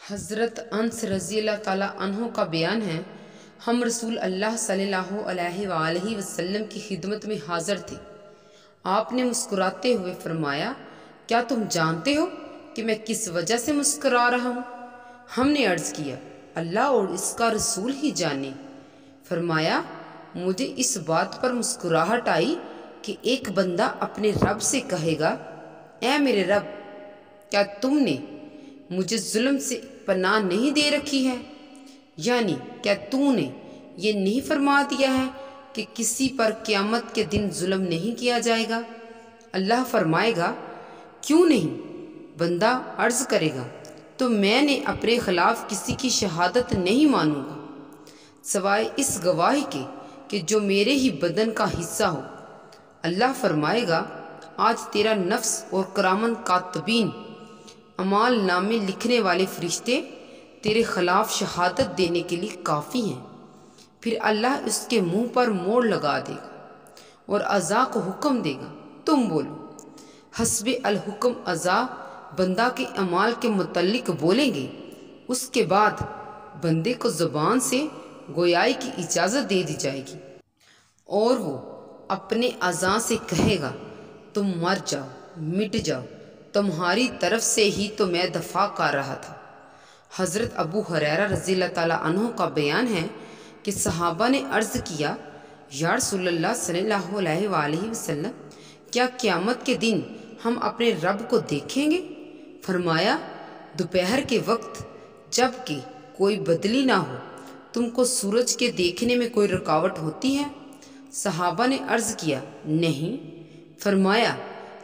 حضرت انس رضی اللہ تعالیٰ عنہ کا بیان ہے، ہم رسول اللہ صلی اللہ علیہ وآلہ وسلم کی خدمت میں حاضر تھے۔ آپ نے مسکراتے ہوئے فرمایا، کیا تم جانتے ہو کہ میں کس وجہ سے مسکرا رہا ہوں؟ ہم نے عرض کیا، اللہ اور اس کا رسول ہی جانے۔ فرمایا، مجھے اس بات پر مسکراہٹ آئی کہ ایک بندہ اپنے رب سے کہے گا، اے میرے رب، کیا تم نے مجھے ظلم سے پناہ نہیں دے رکھی ہے؟ یعنی کیا تو نے یہ نہیں فرما دیا ہے کہ کسی پر قیامت کے دن ظلم نہیں کیا جائے گا؟ اللہ فرمائے گا، کیوں نہیں؟ بندہ عرض کرے گا، تو میں نے اپنے خلاف کسی کی شہادت نہیں مانوں گا سوائے اس گواہی کے کہ جو میرے ہی بدن کا حصہ ہو۔ اللہ فرمائے گا، آج تیرا نفس اور کرامن کاتبین، اعمال نامے لکھنے والے فرشتے تیرے خلاف شہادت دینے کے لیے کافی ہیں۔ پھر اللہ اس کے منہ پر موڑ لگا دے گا اور اعضاء کو حکم دے گا، تم بولو۔ حسب الحکم اعضاء بندہ کے اعمال کے متعلق بولیں گے۔ اس کے بعد بندے کو زبان سے گویائی کی اجازت دے دی جائے گی اور وہ اپنے اعضاء سے کہے گا، تم مر جاؤ، مٹ جاؤ، تمہاری طرف سے ہی تو میں دفاع کر رہا تھا۔ حضرت ابو ہریرہ رضی اللہ تعالیٰ عنہ کا بیان ہے کہ صحابہ نے عرض کیا، یا رسول اللہ صلی اللہ علیہ وآلہ وسلم، کیا قیامت کے دن ہم اپنے رب کو دیکھیں گے؟ فرمایا، دوپہر کے وقت جب کہ کوئی بدلی نہ ہو تم کو سورج کے دیکھنے میں کوئی رکاوٹ ہوتی ہے؟ صحابہ نے عرض کیا، نہیں۔ فرمایا،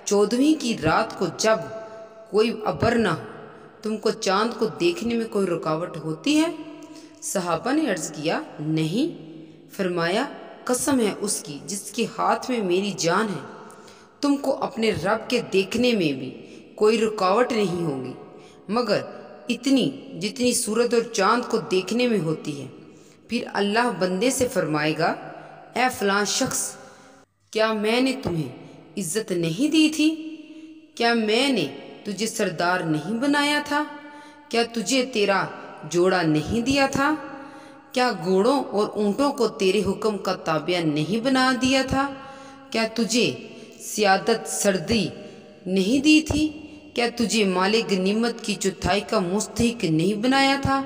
14ویں کی رات کو جب کوئی ابر نہ ہو تم کو چاند کو دیکھنے میں کوئی رکاوٹ ہوتی ہے؟ صحابہ نے عرض کیا، نہیں۔ فرمایا، قسم ہے اس کی جس کے ہاتھ میں میری جان ہے، تم کو اپنے رب کے دیکھنے میں بھی کوئی رکاوٹ نہیں ہوگی مگر اتنی جتنی سورج اور چاند کو دیکھنے میں ہوتی ہے۔ پھر اللہ بندے سے فرمائے گا، اے فلاں شخص، کیا میں نے تمہیں عزت نہیں دی تھی؟ کیا میں نے تجھے سردار نہیں بنایا تھا؟ کیا تجھے تیرا جوڑا نہیں دیا تھا؟ کیا گھوڑوں اور اونٹوں کو تیرے حکم کا تابع نہیں بنا دیا تھا؟ کیا تجھے سیادت سردی نہیں دی تھی؟ کیا تجھے مال غنیمت کی چوتھائی کا مستحق نہیں بنایا تھا؟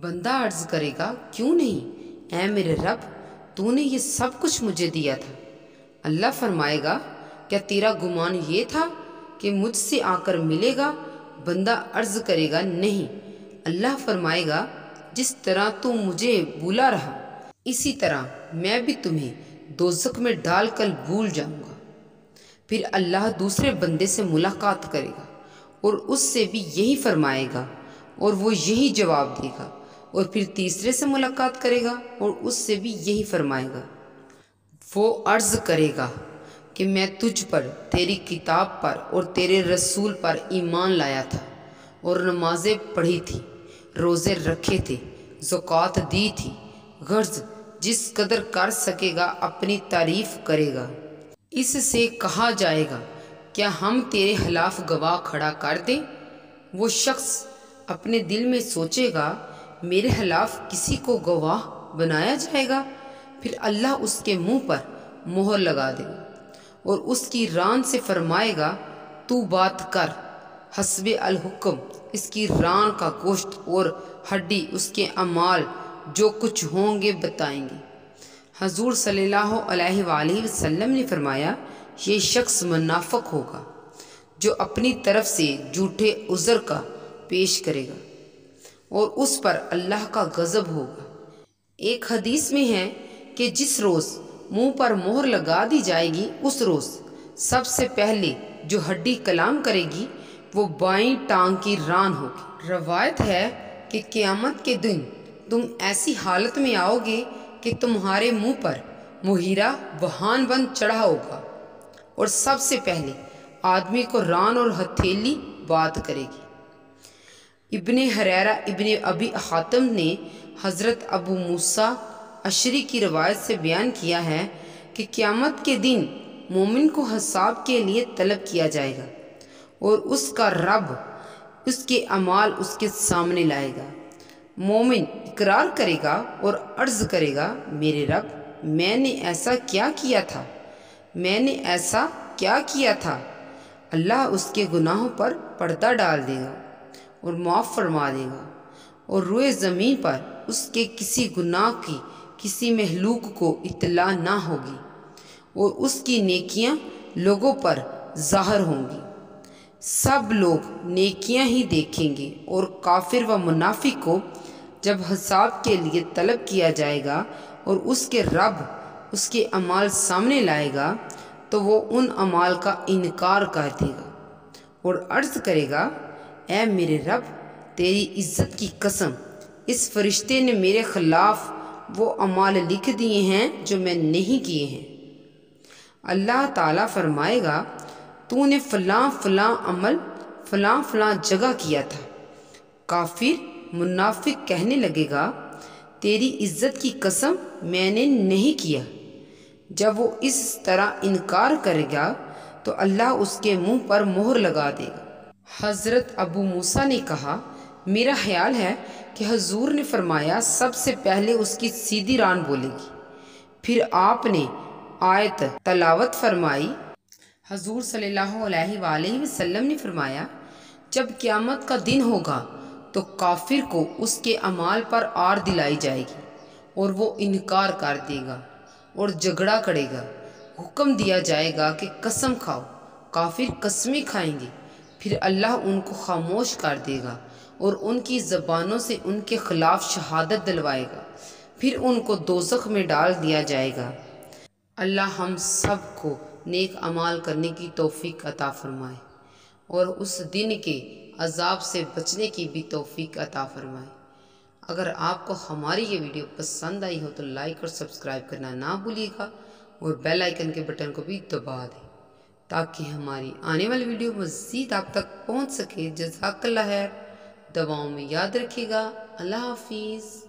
بندہ عرض کرے گا، کیوں نہیں اے میرے رب، تو نے یہ سب کچھ مجھے دیا تھا۔ اللہ فرمائے گا، کیا تیرا گمان یہ تھا کہ مجھ سے آ کر ملے گا؟ بندہ عرض کرے گا، نہیں۔ اللہ فرمائے گا، جس طرح تو مجھے بھولا رہا اسی طرح میں بھی تمہیں دوزخ میں ڈال کر بھول جاؤں گا۔ پھر اللہ دوسرے بندے سے ملاقات کرے گا اور اس سے بھی یہی فرمائے گا اور وہ یہی جواب دے گا، اور پھر تیسرے سے ملاقات کرے گا اور اس سے بھی یہی فرمائے گا۔ وہ عرض کرے گا کہ میں تجھ پر، تیری کتاب پر اور تیرے رسول پر ایمان لایا تھا اور نمازیں پڑھی تھی، روزے رکھے تھے، زکوٰۃ دی تھی۔ غرض جس قدر کر سکے گا اپنی تعریف کرے گا۔ اس سے کہا جائے گا، کیا ہم تیرے خلاف گواہ کھڑا کر دیں؟ وہ شخص اپنے دل میں سوچے گا، میرے خلاف کسی کو گواہ بنایا جائے گا؟ پھر اللہ اس کے منہ پر مہر لگا دے گا اور اس کی ران سے فرمائے گا، تو بات کر۔ حسب الحکم اس کی ران کا گوشت اور ہڈی اس کے اعمال جو کچھ ہوں گے بتائیں گے۔ حضور صلی اللہ علیہ وآلہ وسلم نے فرمایا، یہ شخص منافق ہوگا جو اپنی طرف سے جھوٹے عذر کا پیش کرے گا اور اس پر اللہ کا غضب ہوگا۔ ایک حدیث میں ہے کہ جس روز منہ پر مہر لگا دی جائے گی اس روز سب سے پہلے جو ہڈی کلام کرے گی وہ بائیں ٹانگ کی ران ہوگی۔ روایت ہے کہ قیامت کے دن تم ایسی حالت میں آؤ گے کہ تمہارے منہ پر مہرہ بہان بند چڑھا ہوگا اور سب سے پہلے آدمی کو ران اور ہتھیلی بات کرے گی۔ ابن ہریرہ ابن ابی حاتم نے حضرت ابو موسیٰ اشعری کی روایت سے بیان کیا ہے کہ قیامت کے دن مومن کو حساب کے لیے طلب کیا جائے گا اور اس کا رب اس کے اعمال اس کے سامنے لائے گا۔ مومن اقرار کرے گا اور عرض کرے گا، میرے رب، میں نے ایسا کیا کیا تھا، میں نے ایسا کیا کیا تھا۔ اللہ اس کے گناہوں پر پردہ ڈال دے گا اور معاف فرما دے گا، اور روئے زمین پر اس کے کسی گناہ کی کسی مخلوق کو اطلاع نہ ہوگی، اور اس کی نیکیاں لوگوں پر ظاہر ہوں گی۔ سب لوگ نیکیاں ہی دیکھیں گے، اور کافر و منافق کو جب حساب کے لیے طلب کیا جائے گا اور اس کے رب اس کے اعمال سامنے لائے گا تو وہ ان اعمال کا انکار کر دے گا اور عرض کرے گا، اے میرے رب، تیری عزت کی قسم، اس فرشتے نے میرے خلاف وہ اعمال لکھ دیے ہیں جو میں نہیں کیے ہیں۔ اللہ تعالیٰ فرمائے گا، تو نے فلاں فلاں عمل فلاں فلاں جگہ کیا تھا۔ کافر منافق کہنے لگے گا، تیری عزت کی قسم، میں نے نہیں کیا۔ جب وہ اس طرح انکار کرے گا تو اللہ اس کے منہ پر مہر لگا دے گا۔ حضرت ابو موسیٰ نے کہا، میرا خیال ہے کہ حضور نے فرمایا سب سے پہلے اس کی سیدھی ران بولے گی۔ پھر آپ نے آیت تلاوت فرمائی۔ حضور صلی اللہ علیہ وآلہ وسلم نے فرمایا، جب قیامت کا دن ہوگا تو کافر کو اس کے اعمال پر آر دلائی جائے گی اور وہ انکار کر دے گا اور جھگڑا کرے گا۔ حکم دیا جائے گا کہ قسم کھاؤ۔ کافر قسمیں کھائیں گے، پھر اللہ ان کو خاموش کر دے گا اور ان کی زبانوں سے ان کے خلاف شہادت دلوائے گا، پھر ان کو دوزخ میں ڈال دیا جائے گا۔ اللہ ہم سب کو نیک اعمال کرنے کی توفیق عطا فرمائے اور اس دن کے عذاب سے بچنے کی بھی توفیق عطا فرمائے۔ اگر آپ کو ہماری یہ ویڈیو پسند آئی ہو تو لائک اور سبسکرائب کرنا نہ بھولیے گا، اور بیل آئیکن کے بٹن کو بھی دبا دیں تاکہ ہماری آنے والی ویڈیو مزید آپ تک پہنچ سکے۔ جزاک اللہ خیر، دعاؤں میں یاد رکھیے گا۔ اللہ حافظ۔